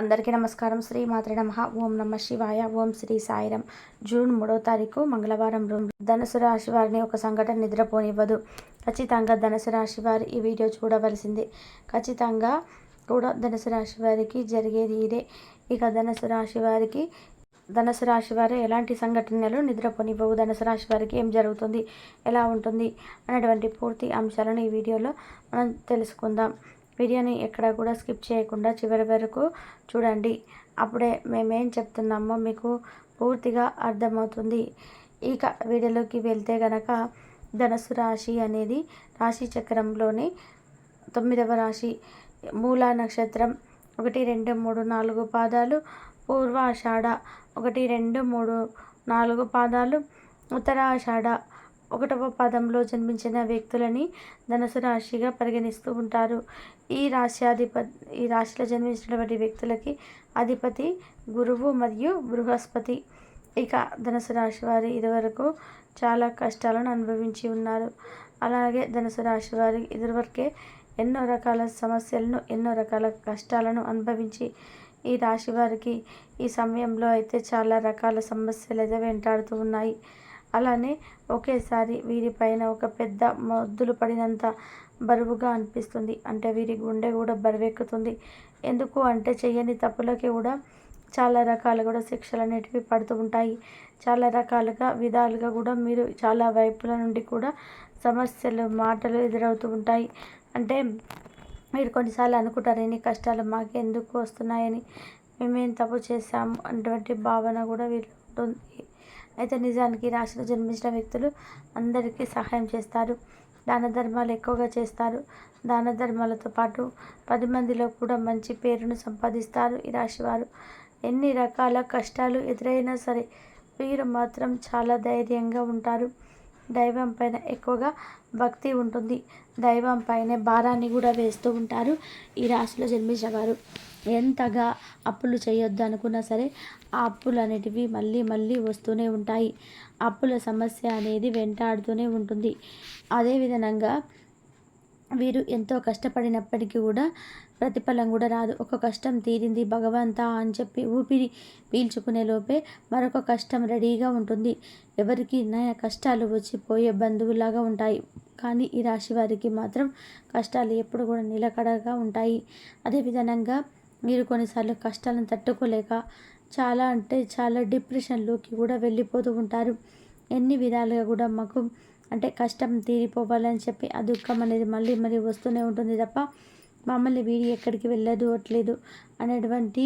అందరికీ నమస్కారం. శ్రీ మాత్రే నమః. ఓం నమ శివాయ. ఓం శ్రీ సాయిరం. జూన్ 3వ తారీఖు మంగళవారం. ధనుసు రాశి వారిని ఒక సంఘటన నిద్రపోనివ్వదు. ఖచ్చితంగా ధనుసు రాశి వారి ఈ వీడియో చూడవలసిందే. ఖచ్చితంగా కూడా ధనుసు రాశి వారికి జరిగేది ఇదే. ఇక ధనుసు రాశి వారు ఎలాంటి సంఘటనలు నిద్రపోనివ్వవు, ధనుసు రాశి వారికి ఏం జరుగుతుంది, ఎలా ఉంటుంది అనేటువంటి పూర్తి అంశాలను ఈ వీడియోలో మనం తెలుసుకుందాం. వీడియోని ఎక్కడ కూడా స్కిప్ చేయకుండా చివరి వరకు చూడండి. అప్పుడే మేమేం చెప్తున్నామో మీకు పూర్తిగా అర్థమవుతుంది. ఇక వీడియోలోకి వెళ్తే గనక ధనుసు రాశి అనేది రాశి చక్రంలోని 9వ రాశి. మూలా నక్షత్రం 1, 2, 3, 4 పాదాలు, పూర్వాషాఢ 1, 2, 3, 4 పాదాలు, ఉత్తరాషాఢ 1వ పాదంలో జన్మించిన వ్యక్తులని ధనుసు రాశిగా పరిగణిస్తూ ఉంటారు. ఈ రాశిలో జన్మించినటువంటి వ్యక్తులకి అధిపతి గురువు మరియు బృహస్పతి. ఇక ధనుసు రాశి వారు ఇదివరకు చాలా కష్టాలను అనుభవించి ఉన్నారు. అలాగే ధనుసు రాశి వారి ఇదివరకే ఎన్నో రకాల సమస్యలను, ఎన్నో రకాల కష్టాలను అనుభవించి ఈ రాశి వారికి ఈ సమయంలో అయితే చాలా రకాల సమస్యలు అయితే వెంటాడుతూ ఉన్నాయి. అలానే ఒకేసారి వీరిపైన ఒక పెద్ద మొద్దులు పడినంత బరువుగా అనిపిస్తుంది. అంటే వీరి గుండె కూడా బరువెక్కుతుంది. ఎందుకు అంటే చేయని తప్పులకి కూడా చాలా రకాలు కూడా శిక్షలు అనేటివి పడుతూ ఉంటాయి. చాలా రకాలుగా విధాలుగా కూడా మీరు చాలా వైపుల నుండి కూడా సమస్యలు, మాటలు ఎదురవుతూ ఉంటాయి. అంటే మీరు కొన్నిసార్లు అనుకుంటారు, ఎన్ని కష్టాలు మాకు ఎందుకు వస్తున్నాయని, మేమేం తప్పు చేశాము అటువంటి భావన కూడా వీళ్ళు ఉంటుంది. అయితే నిజానికి రాశిలో జన్మించిన వ్యక్తులు అందరికీ సహాయం చేస్తారు, దాన ధర్మాలు ఎక్కువగా చేస్తారు. దాన ధర్మాలతో పాటు 10 మందిలో కూడా మంచి పేరును సంపాదిస్తారు. ఈ రాశివారు ఎన్ని రకాల కష్టాలు ఎదురైనా సరే వీరు మాత్రం చాలా ధైర్యంగా ఉంటారు. దైవం పైన ఎక్కువగా భక్తి ఉంటుంది. దైవం పైనే భారాన్ని కూడా వేస్తూ ఉంటారు ఈ రాశిలో జన్మించిన వారు. ఎంతగా అప్పులు చేయొద్దు అనుకున్నా సరే ఆ అప్పులు అనేటివి మళ్ళీ మళ్ళీ వస్తూనే ఉంటాయి. అప్పుల సమస్య అనేది వెంటాడుతూనే ఉంటుంది. అదేవిధంగా వీరు ఎంతో కష్టపడినప్పటికీ కూడా ప్రతిఫలం కూడా రాదు. ఒక కష్టం తీరింది భగవంతా అని చెప్పి ఊపిరి పీల్చుకునే లోపే మరొక కష్టం రెడీగా ఉంటుంది. ఎవరికి కష్టాలు వచ్చిపోయే బంధువులాగా ఉంటాయి. కానీ ఈ రాశి వారికి మాత్రం కష్టాలు ఎప్పుడు కూడా నిలకడగా ఉంటాయి. అదేవిధంగా మీరు కొన్నిసార్లు కష్టాలను తట్టుకోలేక చాలా అంటే చాలా డిప్రెషన్లోకి కూడా వెళ్ళిపోతూ ఉంటారు. ఎన్ని విధాలుగా కూడా మాకు అంటే కష్టం తీరిపోవాలని చెప్పి ఆ దుఃఖం అనేది మళ్ళీ మళ్ళీ వస్తూనే ఉంటుంది తప్ప మమ్మల్ని వీడి ఎక్కడికి వెళ్ళట్లేదు అనేటువంటి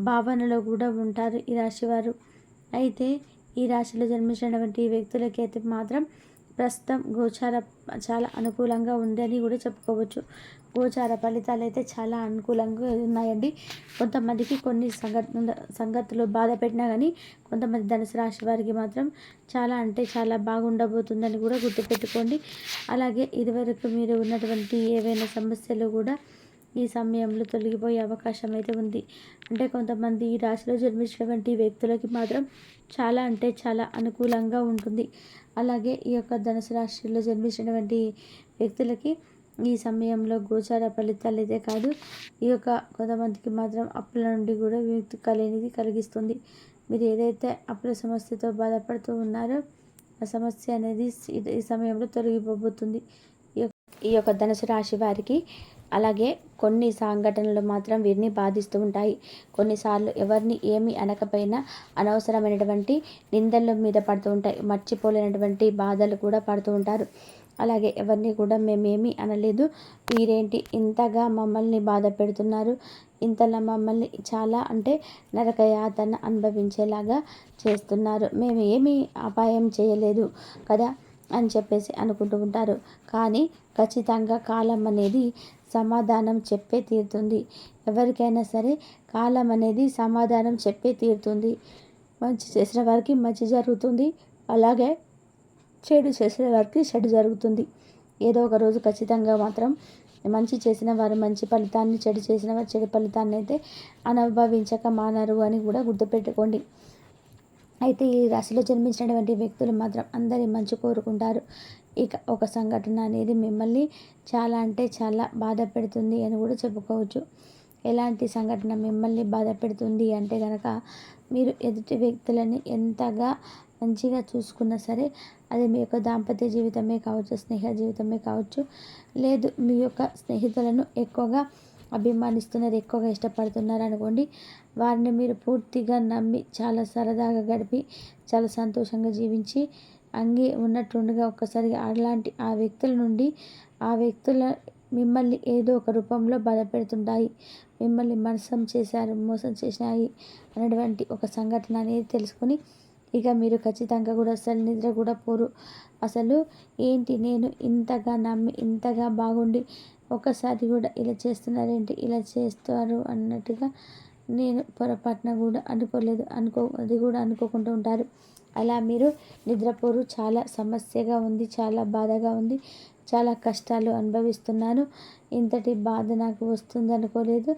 భావనలో కూడా ఉంటారు ఈ రాశివారు. అయితే ఈ రాశిలో జన్మించినటువంటి వ్యక్తులకి అయితే మాత్రం ప్రస్తుతం గోచార చాలా అనుకూలంగా ఉందని కూడా చెప్పుకోవచ్చు. గోచార ఫలితాలు అయితే చాలా అనుకూలంగా ఉన్నాయండి. కొంతమందికి కొన్ని సంగతులు బాధ పెట్టినా కానీ కొంతమంది ధనుసు రాశి వారికి మాత్రం చాలా అంటే చాలా బాగుండబోతుందని కూడా గుర్తుపెట్టుకోండి. అలాగే ఇదివరకు మీరు ఉన్నటువంటి ఏవైనా సమస్యలు కూడా ఈ సమయంలో తొలగిపోయే అవకాశం అయితే ఉంది. అంటే కొంతమంది ఈ రాశిలో జన్మించినటువంటి వ్యక్తులకి మాత్రం చాలా అంటే చాలా అనుకూలంగా ఉంటుంది. అలాగే ఈ యొక్క ధనుసు రాశిలో జన్మించినటువంటి వ్యక్తులకి ఈ సమయంలో గోచార ఫలితాలు అయితే కాదు, ఈ యొక్క కొంతమందికి మాత్రం అప్పుల నుండి కూడా విముక్తి కలిగిస్తుంది. మీరు ఏదైతే అప్పుల సమస్యతో బాధపడుతూ ఉన్నారో ఆ సమస్య అనేది ఈ సమయంలో తొలగిపోబోతుంది ఈ యొక్క ధనుసు రాశి వారికి. అలాగే కొన్ని సంఘటనలు మాత్రం వీరిని బాధిస్తూ ఉంటాయి. కొన్నిసార్లు ఎవరిని ఏమీ అనకపోయినా అనవసరమైనటువంటి నిందల మీద పడుతూ ఉంటాయి. మర్చిపోలేనటువంటి బాధలు కూడా పడుతూ ఉంటారు. అలాగే ఎవరిని కూడా మేమేమీ అనలేదు, వీరేంటి ఇంతగా మమ్మల్ని బాధ పెడుతున్నారు, ఇంతలా మమ్మల్ని చాలా అంటే నరకయాతన అనుభవించేలాగా చేస్తున్నారు, మేము ఏమీ అపాయం చేయలేదు కదా అని చెప్పేసి అనుకుంటూ ఉంటారు. కానీ ఖచ్చితంగా కాలం అనేది సమాధానం చెప్పే తీరుతుంది. ఎవరికైనా సరే కాలం అనేది సమాధానం చెప్పే తీరుతుంది. మంచి చేసిన వారికి మంచి జరుగుతుంది, అలాగే చెడు చేసిన వారికి చెడు జరుగుతుంది. ఏదో ఒక రోజు ఖచ్చితంగా మాత్రం మంచి చేసిన వారు మంచి ఫలితాన్ని, చెడు చేసిన వారు చెడు ఫలితాన్ని అయితే అనుభవించక మానరు అని కూడా గుర్తుపెట్టుకోండి. అయితే ఈ రాశిలో జన్మించినటువంటి వ్యక్తులు మాత్రం అందరి మంచి కోరుకుంటారు. ఇక ఒక సంఘటన అనేది మిమ్మల్ని చాలా అంటే చాలా బాధ పెడుతుంది అని కూడా చెప్పుకోవచ్చు. ఎలాంటి సంఘటన మిమ్మల్ని బాధ పెడుతుంది అంటే గనక, మీరు ఎదుటి వ్యక్తులని ఎంతగా మంచిగా చూసుకున్నా సరే, అది మీ యొక్క దాంపత్య జీవితమే కావచ్చు, స్నేహ జీవితమే కావచ్చు, లేదు మీ యొక్క స్నేహితులను ఎక్కువగా అభిమానిస్తున్నారు, ఎక్కువగా ఇష్టపడుతున్నారు అనుకోండి. వారిని మీరు పూర్తిగా నమ్మి చాలా సరదాగా గడిపి, చాలా సంతోషంగా జీవించి, ఉన్నట్టుండగా ఒక్కసారిగా అలాంటి ఆ వ్యక్తుల నుండి ఆ వ్యక్తుల మిమ్మల్ని ఏదో ఒక రూపంలో బాధపెడుతుంటాయి. మిమ్మల్ని మోసం చేశాయి అనేటువంటి ఒక సంఘటన అనేది తెలుసుకొని, ఇక మీరు ఖచ్చితంగా కూడా అసలు నిద్ర కూడా పోరు. అసలు ఏంటి, నేను ఇంతగా నమ్మి ఇంతగా బాగుండి ఒకసారి కూడా ఇలా చేస్తున్నారేంటి, ఇలా చేస్తారు అన్నట్టుగా నేను పొరపాటున కూడా అనుకోలేదు, అది కూడా అనుకోకుండా ఉంటారు. అలా మీరు నిద్రపోరు. చాలా సమస్యగా ఉంది, చాలా బాధగా ఉంది, చాలా కష్టాలు అనుభవిస్తున్నాను, ఇంతటి బాధ నాకు వస్తుంది అనుకోలేదు,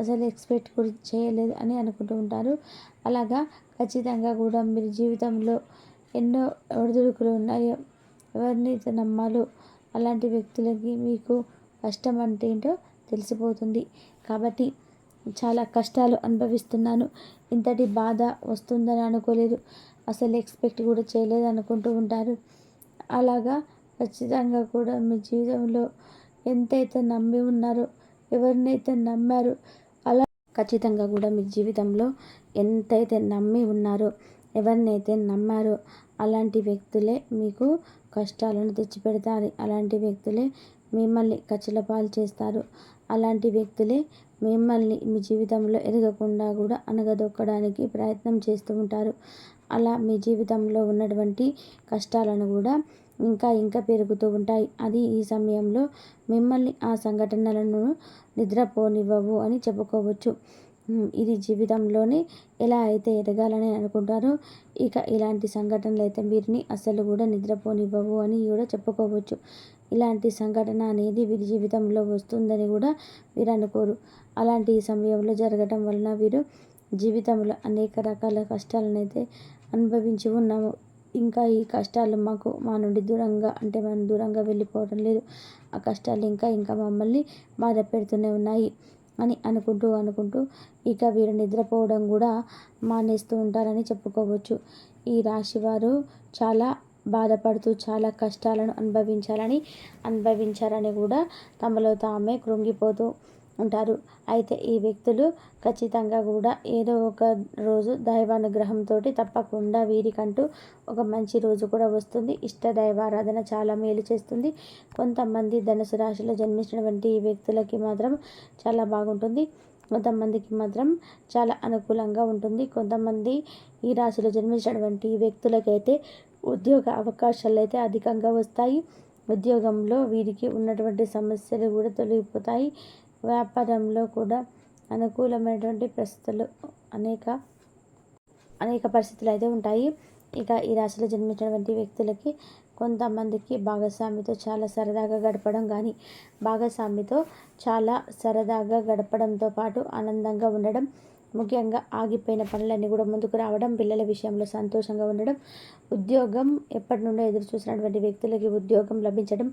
అసలు ఎక్స్పెక్ట్ కూడా చేయలేదు అని అనుకుంటూ ఉంటారు. అలాగా ఖచ్చితంగా కూడా మీరు జీవితంలో ఎన్నో ఒడిదుడుకులు ఉన్నాయో, ఎవరినైతే నమ్మాలో అలాంటి వ్యక్తులకి మీకు కష్టం అంటే ఏంటో తెలిసిపోతుంది. కాబట్టి చాలా కష్టాలు అనుభవిస్తున్నాను, ఇంతటి బాధ వస్తుందని అనుకోలేదు, అసలు ఎక్స్పెక్ట్ కూడా చేయలేదు అనుకుంటూ ఉంటారు. అలాగా ఖచ్చితంగా కూడా మీ జీవితంలో ఎంతైతే నమ్మి ఉన్నారో, ఎవరినైతే నమ్మారో, అలా ఖచ్చితంగా కూడా మీ జీవితంలో ఎంతైతే నమ్మి ఉన్నారో, ఎవరినైతే నమ్మారో అలాంటి వ్యక్తులే మీకు కష్టాలను తెచ్చిపెడతారు. అలాంటి వ్యక్తులే మిమ్మల్ని కచ్చల పాలు చేస్తారు. అలాంటి వ్యక్తులే మిమ్మల్ని మీ జీవితంలో ఎదగకుండా కూడా అణగదొక్కడానికి ప్రయత్నం చేస్తూ ఉంటారు. అలా మీ జీవితంలో ఉన్నటువంటి కష్టాలను కూడా ఇంకా ఇంకా పెరుగుతూ ఉంటాయి. అది ఈ సమయంలో మిమ్మల్ని ఆ సంఘటనలను నిద్రపోనివ్వవు అని చెప్పుకోవచ్చు. ఇది జీవితంలోనే ఎలా అయితే ఎదగాలని అనుకుంటారో, ఇక ఇలాంటి సంఘటనలు అయితే వీరిని అస్సలు కూడా నిద్రపోనివ్వవు అని కూడా చెప్పుకోవచ్చు. ఇలాంటి సంఘటన అనేది వీరి జీవితంలో వస్తుందని కూడా వీరు అనుకోరు. అలాంటి సమయంలో జరగటం వలన వీరు జీవితంలో అనేక రకాల కష్టాలను అయితే అనుభవించి ఉన్నాము. ఇంకా ఈ కష్టాలు మా నుండి దూరంగా, అంటే మనం దూరంగా వెళ్ళిపోవడం లేదు, ఆ కష్టాలు ఇంకా ఇంకా మమ్మల్ని బాధ పెడుతూనే ఉన్నాయి అని అనుకుంటూ ఇక వీరు నిద్రపోవడం కూడా మానేస్తూ ఉంటారని చెప్పుకోవచ్చు. ఈ రాశివారు చాలా బాధపడుతూ చాలా కష్టాలను అనుభవించారని కూడా తమలో తామే కృంగిపోతూ ఉంటారు. అయితే ఈ వ్యక్తులు ఖచ్చితంగా కూడా ఏదో ఒక రోజు దైవానుగ్రహంతో తప్పకుండా వీరికంటూ ఒక మంచి రోజు కూడా వస్తుంది. ఇష్ట దైవారాధన చాలా మేలు చేస్తుంది. కొంతమంది ధనుసు రాశిలో జన్మించినటువంటి ఈ వ్యక్తులకి మాత్రం చాలా బాగుంటుంది, కొంతమందికి మాత్రం చాలా అనుకూలంగా ఉంటుంది. కొంతమంది ఈ రాశిలో జన్మించినటువంటి వ్యక్తులకైతే ఉద్యోగ అవకాశాలు అయితే అధికంగా వస్తాయి. ఉద్యోగంలో వీరికి ఉన్నటువంటి సమస్యలు కూడా తొలగిపోతాయి. వ్యాపారంలో కూడా అనుకూలమైనటువంటి పరిస్థితులు అనేక పరిస్థితులు అయితే ఉంటాయి. ఇక ఈ రాశిలో జన్మించినటువంటి వ్యక్తులకి కొంతమందికి భాగస్వామితో చాలా సరదాగా గడపడం కానీ, భాగస్వామితో చాలా సరదాగా గడపడంతో పాటు ఆనందంగా ఉండడం, ముఖ్యంగా ఆగిపోయిన పనులన్నీ కూడా ముందుకు రావడం, పిల్లల విషయంలో సంతోషంగా ఉండడం, ఉద్యోగం ఎప్పటి నుండో ఎదురు చూసినటువంటి వ్యక్తులకి ఉద్యోగం లభించడం,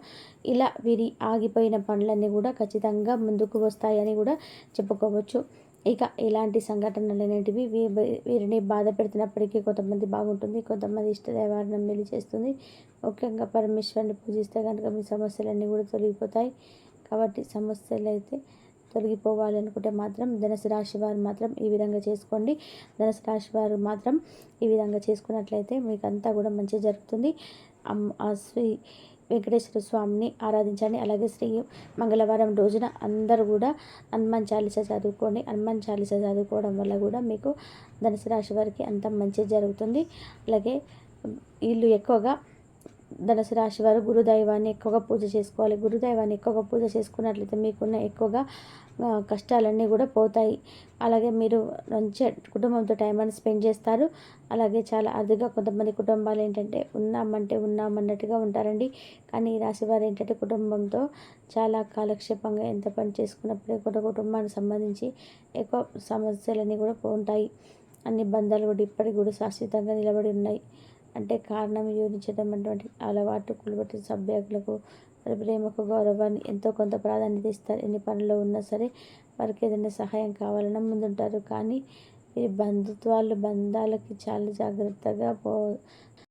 ఇలా వీరి ఆగిపోయిన పనులన్నీ కూడా ఖచ్చితంగా ముందుకు వస్తాయని కూడా చెప్పుకోవచ్చు. ఇక ఇలాంటి సంఘటనలు అనేటివి వీరిని బాధ పెడుతున్నప్పటికీ కొంతమంది బాగుంటుంది, కొంతమంది ఇష్టదైవాన్ని మెలి చేస్తుంది. ముఖ్యంగా పరమేశ్వరుని పూజిస్తే కనుక మీ సమస్యలన్నీ కూడా తొలగిపోతాయి. కాబట్టి సమస్యలు అయితే తొలగిపోవాలి అనుకుంటే మాత్రం ధనుసు రాశి వారు మాత్రం ఈ విధంగా చేసుకోండి. ధనుసు రాశి వారు మాత్రం ఈ విధంగా చేసుకున్నట్లయితే మీకు అంతా కూడా మంచి జరుగుతుంది. శ్రీ వెంకటేశ్వర స్వామిని ఆరాధించండి. అలాగే మంగళవారం రోజున అందరూ కూడా హనుమాన్ చాలీసా చదువుకోండి. హనుమాన్ చాలీసా చదువుకోవడం వల్ల కూడా మీకు ధనుసు రాశి వారికి అంత మంచి జరుగుతుంది. అలాగే వీళ్ళు ఎక్కువగా ధనుసు రాశి వారు గురుదైవాన్ని ఎక్కువగా పూజ చేసుకోవాలి. గురుదైవాన్ని ఎక్కువగా పూజ చేసుకున్నట్లయితే మీకున్న ఎక్కువగా కష్టాలన్నీ కూడా పోతాయి. అలాగే మీరు మంచి కుటుంబంతో టైం అని స్పెండ్ చేస్తారు. అలాగే చాలా అరుదుగా కొంతమంది కుటుంబాలు ఏంటంటే ఉన్నామన్నట్టుగా ఉంటారండి. కానీ ఈ రాశి వారు ఏంటంటే కుటుంబంతో చాలా కాలక్షేపంగా ఎంత పని చేసుకున్నప్పుడే కూడా కుటుంబానికి సంబంధించి ఎక్కువ సమస్యలన్నీ కూడా ఉంటాయి. అన్ని బంధాలు కూడా ఇప్పటికి కూడా శాశ్వతంగా నిలబడి ఉన్నాయి. అంటే కారణం యోచించడం అటువంటి అలవాటు కులబట్టి సభ్యులకు ప్రేమకు గౌరవాన్ని ఎంతో కొంత ప్రాధాన్యత ఇస్తారు. ఎన్ని పనుల్లో ఉన్నా సరే వారికి ఏదైనా సహాయం కావాలన్నా ముందుంటారు. కానీ వీరి బంధాలకి చాలా జాగ్రత్తగా